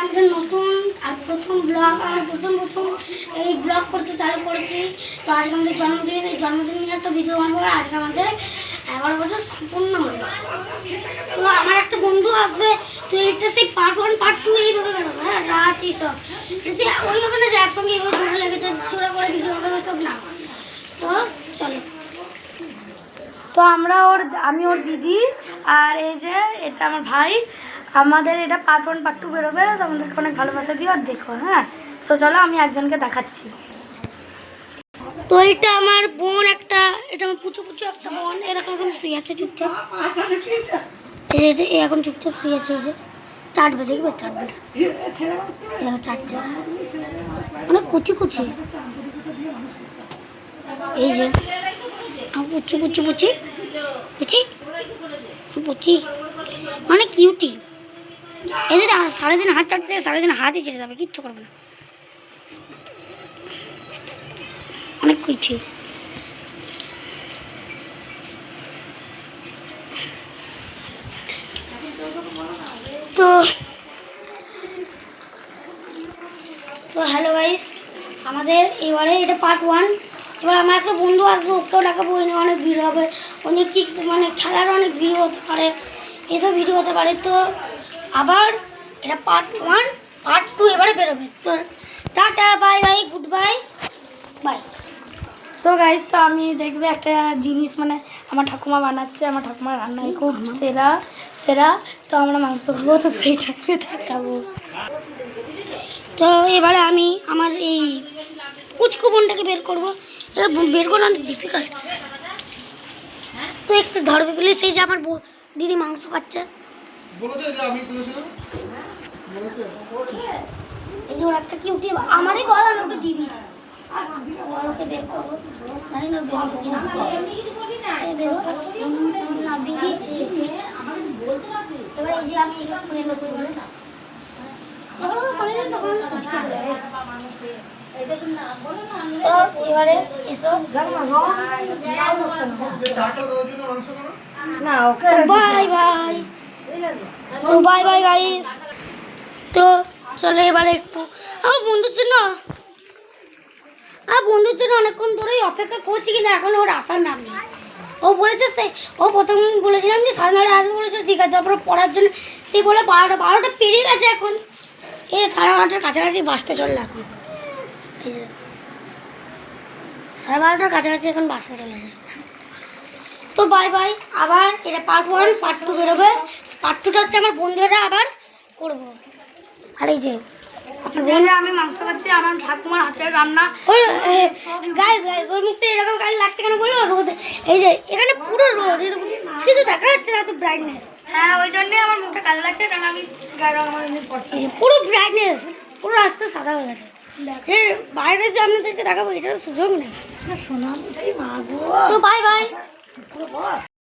আমাদের নতুন আর প্রথম ব্লগ আমরা প্রথম এই ব্লগ করতে চালু করেছি। তো আজকে আমাদের জন্মদিন, এই জন্মদিন নিয়ে একটা ভিডিও বানাবো। আজকে আমাদের 11 বছর সম্পূর্ণ হলো। তো আমার একটা বন্ধু আসবে, তো এটা সেই পার্ট 1 পার্ট 2 এইভাবে বেরোবে। হ্যাঁ, রাত এইসব ওইভাবে না যে একসঙ্গে এইভাবে জোড়া লেগেছে জোড়া করে ভিডিও হবে ওইসব না। তো চলো। তো আমি ওর দিদি আর এই যে এটা আমার ভাই, আমাদের এটা পার্ট 1 পার্ট 2 বেরোবে। তো আমাদেরকে অনেক ভালোবাসা দিও আর দেখো। হ্যাঁ, তো চলো আমি একজনকে দেখাচ্ছি। তো এটা আমার বোন, একটা এটা আমার পুচু একটা বোন। এরকম এখন শুয়ে আছে চুপচাপ। এই যে এখন চুপচাপ শুয়ে আছে। এই যে চাটবে, দেখবে চাটবে, চাটছে অনেক কুচি। এই যে পুচি অনেক কিউটি। এই যে সারাদিন হাত চাটতে, সারাদিন হাতই চেটে যাবে, কিচ্ছু করবে না, অনেক কুচি। তো হ্যালো গাইস, আমাদের এবারে এটা পার্ট 1। এবার আমার একটা বন্ধু আসবে, ওকেও ডাকাবো। অনেক ভিড় হবে, অনেক কি মানে খেলার অনেক ভিডিও হতে পারে, এসব ভিডিও হতে পারে। তো আবার এটা পার্ট 1 পার্ট 2 এবারে বেরোবে। তো tata, bye bye, goodbye, bye. So guys, তো আমি দেখবে একটা জিনিস মানে আমার ঠাকুমা বানাচ্ছে। আমার ঠাকুমার রান্নায় খুব সেরা। তো আমরা মাংস খাবো, তো সেইটাকে দেখাবো। তো এবারে আমি আমার এই কুচকু বোনটাকে বের করবো। বের করা অনেক ডিফিকাল্ট। তো একটু ধরবে বলে সেই যে আমার দিদি মাংস খাচ্ছে। এই যে ওর একটা কি উঠে আমারই বল, আমি ওকে দিয়ে দিয়েছি। ওকে বের করবো, জানি না বেরোবে কিনা। না বেরিয়েছে। এবার এই যে আমি খুলে নেবো। তো এবারে এসো, bye bye, bye bye guys. তো চলো এবারে একটু আমার বন্ধুর জন্য অনেকক্ষণ ধরেই অপেক্ষা করছি, কিন্তু এখন ওর আসার নাম নেই। ও বলেছে ও প্রথম বলেছিলাম যে 9:30 আসবে বলেছে, ঠিক আছে। তারপরে পড়ার জন্য সে বলে 12টা পেরিয়ে গেছে। এখন এই 9:30টার কাছাকাছি বাসতে চললে। এখন এই যে 12:30টার কাছাকাছি এখন বাসতে চলেছে। তো বাই বাই। আবার এটা পার্ট 1 পার্ট 2 বেরোবে। পার্ট 2টা হচ্ছে আমার বন্ধুরা আবার করবো। আর এই যে আমি মাংস খাচ্ছি, আমার ঠাকুমার হাতের রান্না। গাইস ওর মুখটা এরকম গাড়ি লাগছে কেন বলো? রোদ, এই যে এখানে পুরো রোদ, কিছু দেখা যাচ্ছে না, এত ব্রাইটনেস। হ্যাঁ, ওই জন্যই আমার মুখটা কালো লাগছে, কারণ আমি পুরো ব্রাইটনেস, পুরো রাস্তা সাদা হয়ে গেছে। বাইরে যে আপনাদেরকে দেখাবো, এটার সুযোগ নেই। তো বাই বাই।